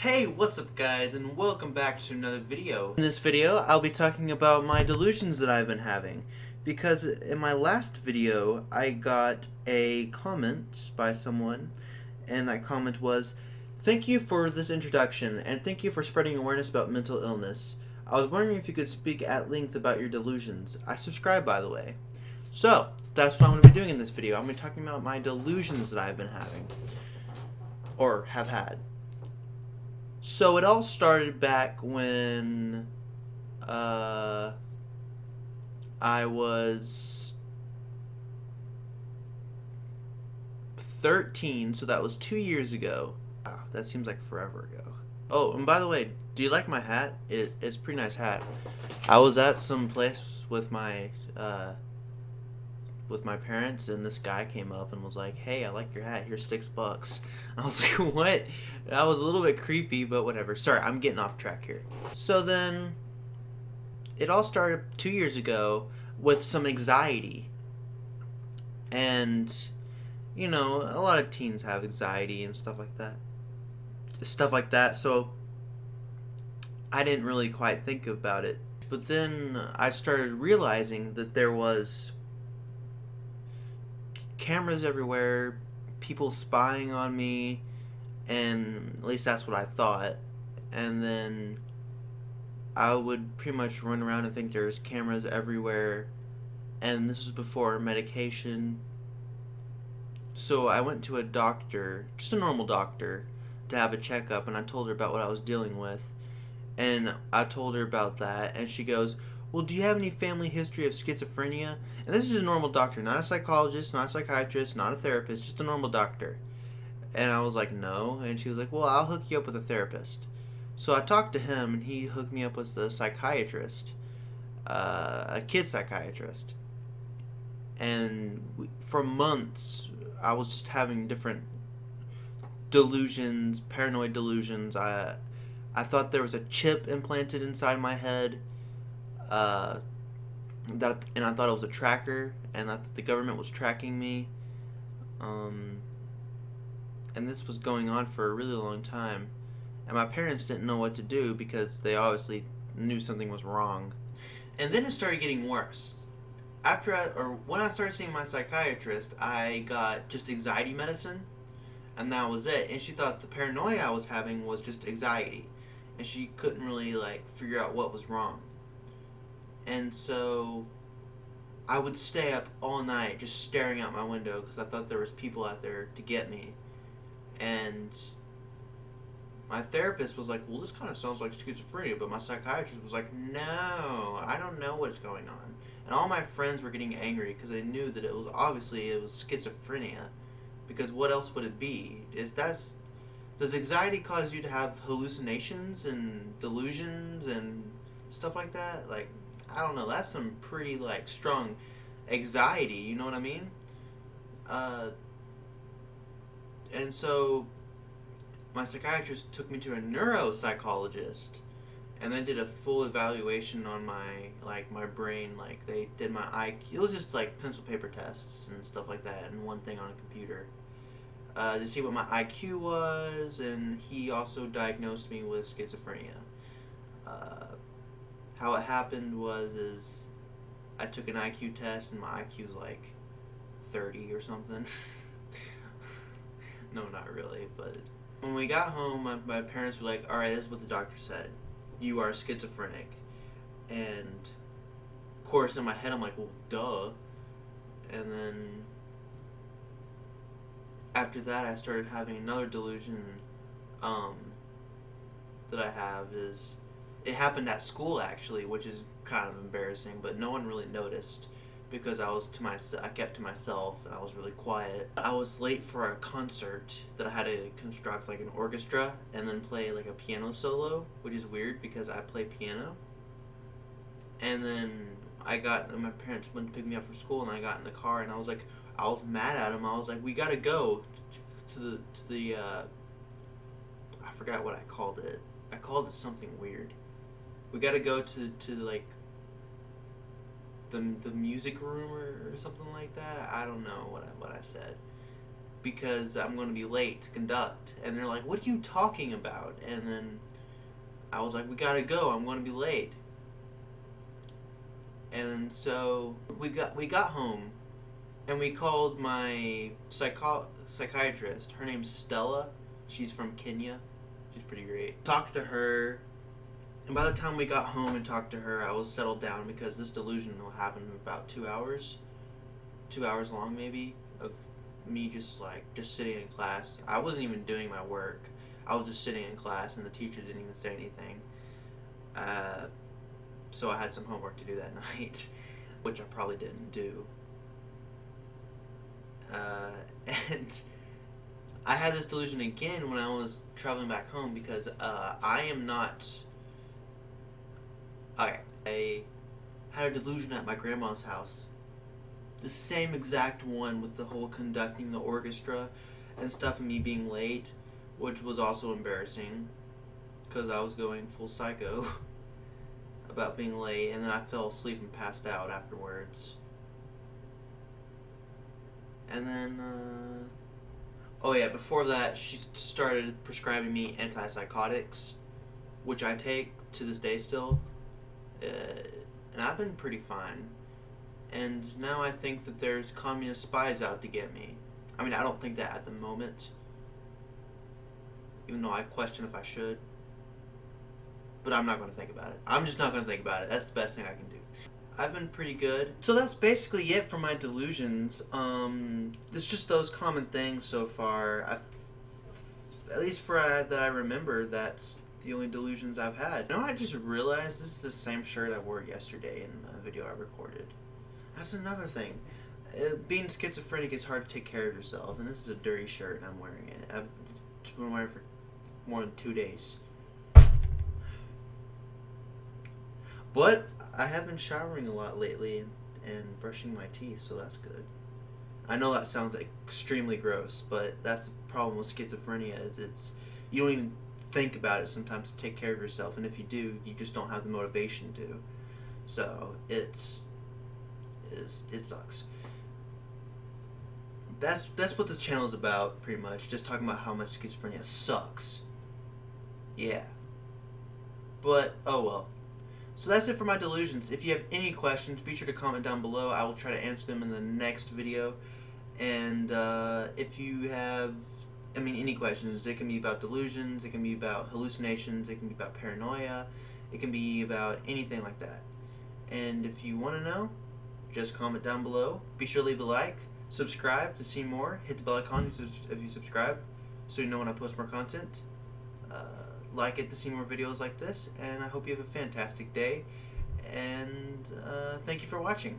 Hey, what's up guys, and welcome back to another video. In this video, I'll be talking about my delusions that I've been having. Because in my last video, I got a comment by someone, and that comment was, "Thank you for this introduction, and thank you for spreading awareness about mental illness. I was wondering if you could speak at length about your delusions. I subscribe, by the way." So, that's what I'm going to be doing in this video. I'm going to be talking about my delusions that I've been having. Or have had. So it all started back when I was 13, so that was 2 years ago. Wow, that seems like forever ago. Oh, and by the way, do you like my hat? It's a pretty nice hat. I was at some place with my parents, and this guy came up and was like, "Hey, I like your hat. Here's $6." I was like, "What?" That was a little bit creepy, but whatever. Sorry, I'm getting off track here. So then, it all started 2 years ago with some anxiety, and a lot of teens have anxiety and stuff like that. So I didn't really quite think about it, but then I started realizing that there was cameras everywhere, people spying on me, and at least that's what I thought. And then I would pretty much run around and think there's cameras everywhere, and this was before medication. So I went to a doctor, just a normal doctor, to have a checkup, and I told her about what I was dealing with. And I told her about that, and she goes, "Well, do you have any family history of schizophrenia?" And this is a normal doctor, not a psychologist, not a psychiatrist, not a therapist, just a normal doctor. And I was like, "No." And she was like, "Well, I'll hook you up with a therapist." So I talked to him, and he hooked me up with a psychiatrist, a kid psychiatrist. And for months, I was just having different delusions, paranoid delusions. I thought there was a chip implanted inside my head, uh, and I thought it was a tracker, and that the government was tracking me. Um, and this was going on for a really long time, and my parents didn't know what to do because they obviously knew something was wrong. And then it started getting worse. When I started seeing my psychiatrist, I got just anxiety medicine, and that was it. And she thought the paranoia I was having was just anxiety, and she couldn't really figure out what was wrong. And so I would stay up all night just staring out my window because I thought there was people out there to get me. And my therapist was like, "Well, this kind of sounds like schizophrenia," but my psychiatrist was like, "No, I don't know what's going on." And all my friends were getting angry because they knew that it was schizophrenia. Because what else would it be? Does anxiety cause you to have hallucinations and delusions and stuff like that? I don't know. That's some pretty strong anxiety. You know what I mean? Uh, and so my psychiatrist took me to a neuropsychologist, and they did a full evaluation on my brain. They did my IQ. It was just pencil paper tests and stuff like that, and one thing on a computer. To see what my IQ was, and he also diagnosed me with schizophrenia. How it happened is I took an IQ test, and my IQ was 30 or something. No, not really, but when we got home, my parents were like, "Alright, this is what the doctor said. You are schizophrenic." And, of course, in my head, I'm like, "Well, duh." And then after that, I started having another delusion that I have is it happened at school actually, which is kind of embarrassing, but no one really noticed because I kept to myself and I was really quiet. I was late for a concert that I had to construct an orchestra and then play a piano solo, which is weird because I play piano. And then my parents went to pick me up from school, and I got in the car, and I was mad at them. I was like, "We gotta go to the I forgot what I called it. I called it something weird. We gotta go to the music room or something like that. I don't know what I said. because I'm going to be late to conduct. And they're like, what are you talking about? And then I was like, we gotta go, I'm going to be late. And so we got home, and we called my psychiatrist. Her name's Stella. She's from Kenya. She's pretty great. Talked to her, and by the time we got home and talked to her, I was settled down because this delusion will happen in about 2 hours. 2 hours long, maybe, of me just sitting in class. I wasn't even doing my work. I was just sitting in class, and the teacher didn't even say anything. So I had some homework to do that night, which I probably didn't do. And I had this delusion again when I was traveling back home because I am not... Okay, I had a delusion at my grandma's house. The same exact one with the whole conducting the orchestra and stuff and me being late, which was also embarrassing because I was going full psycho about being late, and then I fell asleep and passed out afterwards. And then, oh yeah, before that, she started prescribing me antipsychotics, which I take to this day still, and I've been pretty fine. And now I think that there's communist spies out to get me. I mean, I don't think that at the moment, even though I question if I should. But I'm not going to think about it. I'm just not going to think about it. That's the best thing I can do. I've been pretty good. So that's basically it for my delusions. It's just those common things so far. At least for that I remember, that's the only delusions I've had. Now I just realized this is the same shirt I wore yesterday in the video I recorded. That's another thing. Being schizophrenic, it's hard to take care of yourself, and this is a dirty shirt and I'm wearing it. I've been wearing it for more than 2 days. But I have been showering a lot lately and brushing my teeth, so that's good. I know that sounds extremely gross, but that's the problem with schizophrenia, is you don't even think about it sometimes to take care of yourself, and if you do, you just don't have the motivation to. So it sucks. That's what this channel is about, pretty much. Just talking about how much schizophrenia sucks. Yeah. But, oh well. So that's it for my delusions. If you have any questions, be sure to comment down below. I will try to answer them in the next video. And if you have, any questions, it can be about delusions, it can be about hallucinations, it can be about paranoia, it can be about anything like that. And if you want to know, just comment down below. Be sure to leave a like, subscribe to see more, hit the bell icon if you subscribe so you know when I post more content. Like it to see more videos like this, and I hope you have a fantastic day, and thank you for watching.